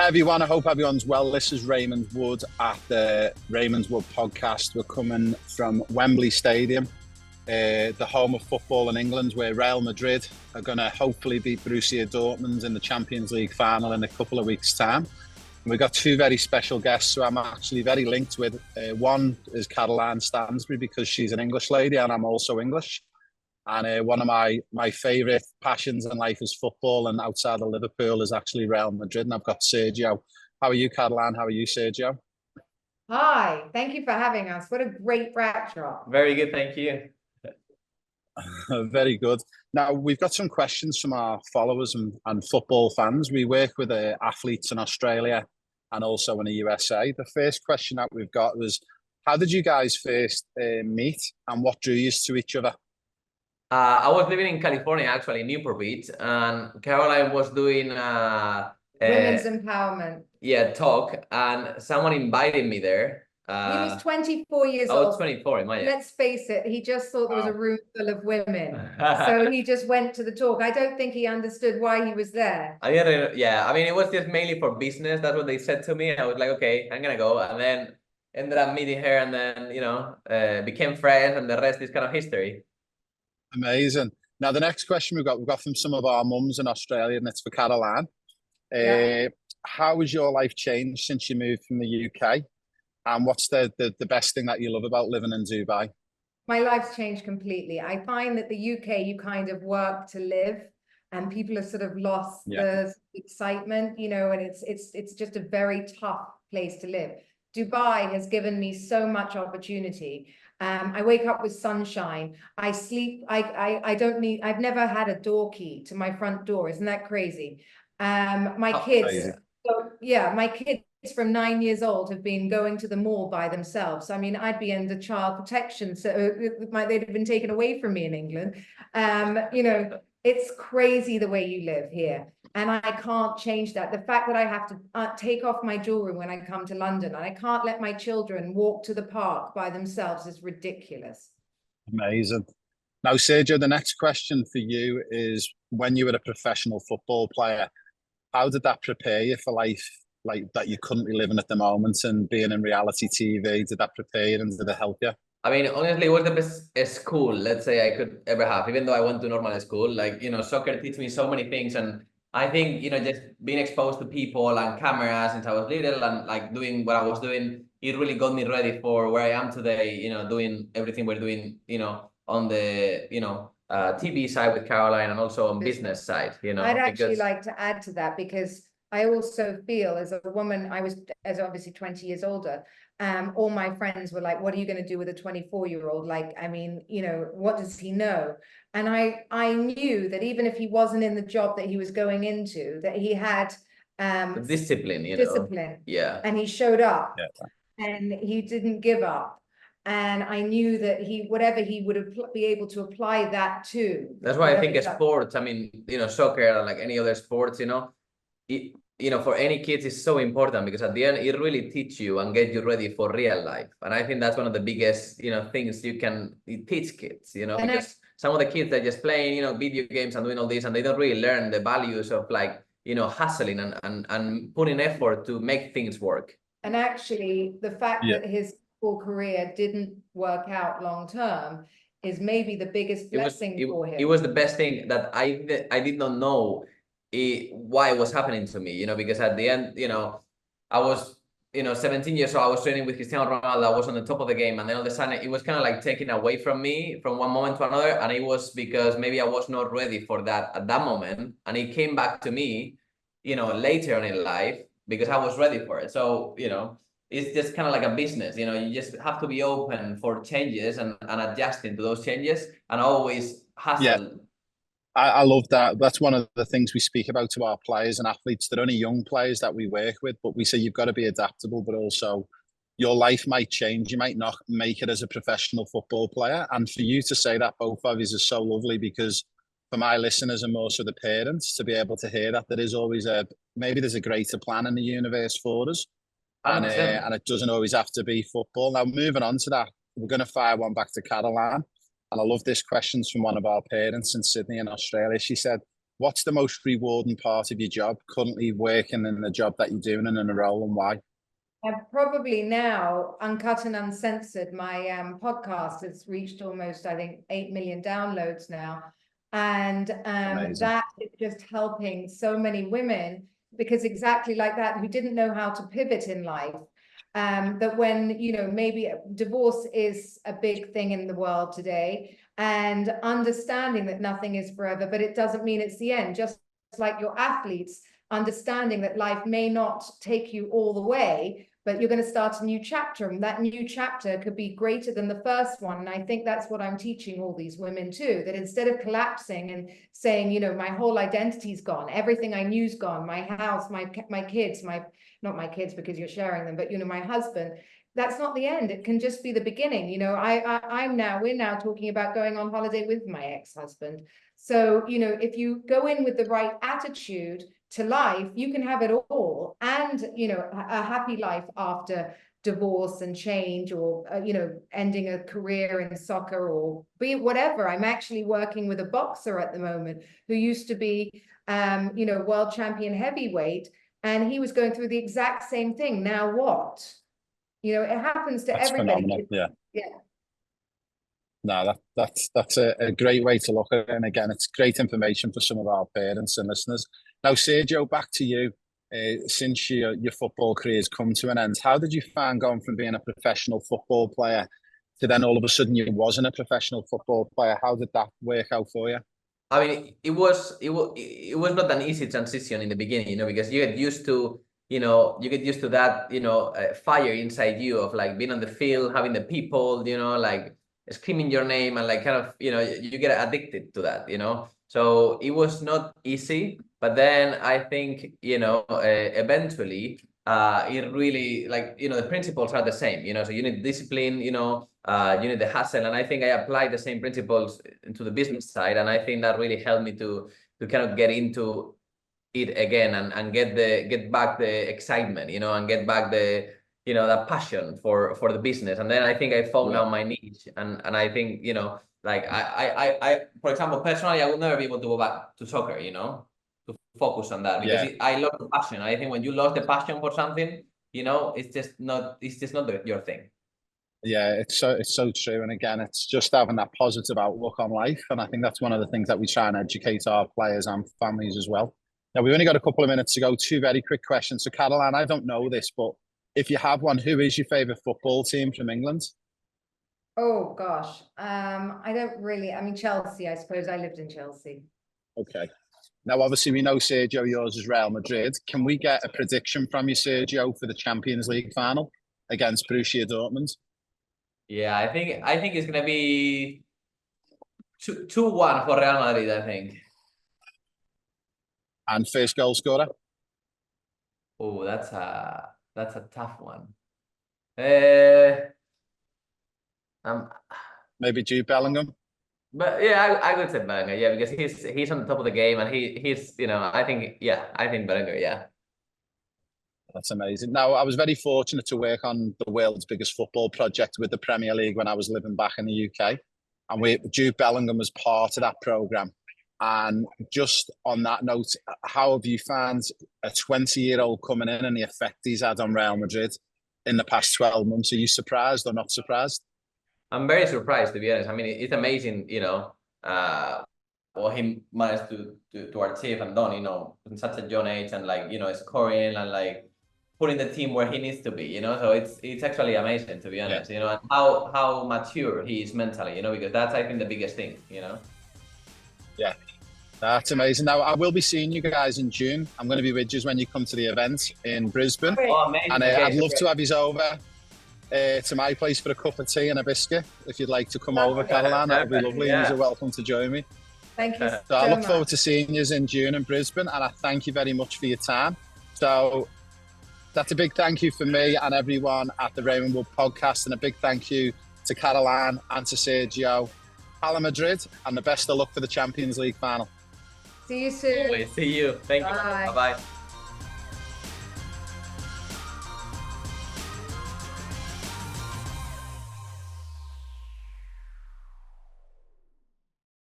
Hi everyone, I hope everyone's well. This is Raymond Wood at the Raymond's Wood podcast. We're coming from Wembley Stadium, the home of football in England, where Real Madrid are going to hopefully beat Borussia Dortmund in the Champions League final in a couple of weeks' time. And we've got two very special guests who I'm actually very linked with. One is Carrallo Stanbury because she's an English lady and I'm also English. And one of my favourite passions in life is football, and outside of Liverpool is actually Real Madrid. And I've got Sergio. How are you, Carrallo? How are you, Sergio? Hi, thank you for having us. What a great backdrop. Very good, thank you. Very good. Now, we've got some questions from our followers and football fans. We work with athletes in Australia and also in the USA. The first question that we've got was, how did you guys first meet and what drew you to each other? I was living in California, actually, in Newport Beach, and Caroline was doing Women's empowerment. Yeah, talk, and someone invited me there. He was 24 years old. I was 24, Let's face it, he just thought there was a room full of women. So he just went to the talk. I don't think he understood why he was there. Yeah, I mean, it was just mainly for business. That's what they said to me. I was like, okay, I'm gonna go. And then ended up meeting her, and then, became friends, and the rest is kind of history. Amazing. Now, the next question we've got from some of our mums in Australia, and it's for Caroline. How has your life changed since you moved from the UK? And what's the best thing that you love about living in Dubai? My life's changed completely. I find that the UK, you kind of work to live, and people have sort of lost the excitement, and it's just a very tough place to live. Dubai has given me so much opportunity. I wake up with sunshine. I sleep. I don't need. I've never had a door key to my front door. Isn't that crazy? My kids. My kids from 9 years old have been going to the mall by themselves. I mean, I'd be under child protection, so they'd have been taken away from me in England. It's crazy the way you live here. And I can't change that. The fact that I have to take off my jewelry when I come to London, and I can't let my children walk to the park by themselves is ridiculous. Amazing. Now, Sergio, the next question for you is, when you were a professional football player, how did that prepare you for life like that you couldn't be living at the moment, and being in reality TV? Did that prepare you and did it help you? I mean, honestly, it was the best school, let's say, I could ever have, even though I went to normal school. Like, soccer teach me so many things. And I think, just being exposed to people and cameras since I was little, and like doing what I was doing, it really got me ready for where I am today, doing everything we're doing, on the, TV side with Caroline, and also on business side, I'd actually like to add to that, because I also feel, as a woman, I was as obviously 20 years older, all my friends were like, what are you going to do with a 24-year-old? Like, I mean, what does he know? And I knew that even if he wasn't in the job that he was going into, that he had discipline, discipline. Yeah. And he showed up, and he didn't give up. And I knew that whatever he would be able to apply that to. That's why I think sports, I mean, soccer, like any other sports, for any kids is so important, because at the end it really teach you and get you ready for real life. And I think that's one of the biggest things you can teach kids, because some of the kids are just playing video games and doing all this, and they don't really learn the values of like hustling and putting effort to make things work. And actually the fact that his full career didn't work out long term is maybe the biggest blessing for him. It was the best thing that I did not know why it was happening to me, because at the end, I was, 17 years old, I was training with Cristiano Ronaldo, I was on the top of the game, and then all of a sudden it was kind of like taken away from me from one moment to another, and it was because maybe I was not ready for that at that moment, and it came back to me, later on in life, because I was ready for it. So, it's just kind of like a business, you just have to be open for changes and adjusting to those changes, and always hustle. Yeah. I love that. That's one of the things we speak about to our players and athletes. They're only young players that we work with, but we say you've got to be adaptable, but also your life might change. You might not make it as a professional football player. And for you to say that, both of you, is so lovely, because for my listeners and also the parents to be able to hear that there is always maybe there's a greater plan in the universe for us. And it doesn't always have to be football. Now, moving on to that, we're going to fire one back to Caroline. And I love this question from one of our parents in Sydney in Australia. She said, what's the most rewarding part of your job currently, working in the job that you're doing and in a role, and why? Probably now, Uncut and Uncensored, my podcast has reached almost, I think, 8 million downloads now. And that is just helping so many women, because exactly like that, who didn't know how to pivot in life. That when, you know, maybe divorce is a big thing in the world today, and understanding that nothing is forever, but it doesn't mean it's the end. Just like your athletes, understanding that life may not take you all the way, but you're going to start a new chapter, and that new chapter could be greater than the first one. And I think that's what I'm teaching all these women too, that instead of collapsing and saying, you know, my whole identity's gone, everything I knew's gone, my house, my kids, not my kids because you're sharing them, but, you know, my husband, that's not the end. It can just be the beginning. You know, we're now talking about going on holiday with my ex-husband. So, you know, if you go in with the right attitude to life, you can have it all, and, you know, a happy life after divorce and change, or you know, ending a career in soccer, or be it whatever. I'm actually working with a boxer at the moment who used to be you know, world champion heavyweight, and he was going through the exact same thing. Now what? You know, it happens to everybody. Phenomenal. Yeah. Yeah. No, that's a great way to look at it. And again, it's great information for some of our parents and listeners. Now, Sergio, back to you. Since your football career's come to an end, how did you find going from being a professional football player to then all of a sudden you wasn't a professional football player? How did that work out for you? I mean, it was not an easy transition in the beginning, you know, because you get used to, you know, that, you know, fire inside you of like being on the field, having the people, you know, like screaming your name, and like kind of, you know, you get addicted to that, you know. So it was not easy, but then I think, you know, eventually it really, like, you know, the principles are the same, you know, so you need discipline, you know, you need the hustle, and I think I applied the same principles into the business side, and I think that really helped me to kind of get into it again, and get back the excitement, you know, and get back the, you know, that passion for the business. And then I think I found out my niche, and I think, you know, like I for example, personally, I would never be able to go back to soccer, you know, to focus on that, because I love the passion. I think when you lost the passion for something, you know, it's just not your thing. Yeah, it's so true. And again, it's just having that positive outlook on life. And I think that's one of the things that we try and educate our players and families as well. Now, we've only got a couple of minutes to go. Two very quick questions. So, Caroline, I don't know this, but if you have one, who is your favourite football team from England? Oh gosh, I don't really. I mean, Chelsea. I suppose I lived in Chelsea. Okay. Now, obviously, we know, Sergio, yours is Real Madrid. Can we get a prediction from you, Sergio, for the Champions League final against Borussia Dortmund? Yeah, I think it's gonna be 2-1 for Real Madrid, I think. And first goal scorer? Oh, that's a tough one. Maybe Jude Bellingham. But yeah, I would say Bellingham, yeah, because he's on the top of the game, and he's, you know, I think Bellingham, yeah. That's amazing. Now, I was very fortunate to work on the world's biggest football project with the Premier League when I was living back in the UK. And Jude Bellingham was part of that programme. And just on that note, how have you found a 20-year-old coming in and the effect he's had on Real Madrid in the past 12 months? Are you surprised or not surprised? I'm very surprised, to be honest. I mean, it's amazing, you know, what he managed to achieve and done, you know, in such a young age, and like, you know, scoring and like putting the team where he needs to be, you know. So it's actually amazing, to be honest, you know, and how mature he is mentally, you know, because that's, I think, the biggest thing, you know. Yeah, that's amazing. Now, I will be seeing you guys in June. I'm going to be with you when you come to the event in Brisbane. Oh, amazing. And I'd love to have you over to my place for a cup of tea and a biscuit. If you'd like to come over, Caroline, that would be lovely. Yeah. You're welcome to join me. Thank you so I look forward to seeing you in June in Brisbane, and I thank you very much for your time. So that's a big thank you for me and everyone at the Raymond Wood podcast, and a big thank you to Caroline and to Sergio. Hala Madrid, and the best of luck for the Champions League final. See you soon. See you. Thank you. Bye-bye.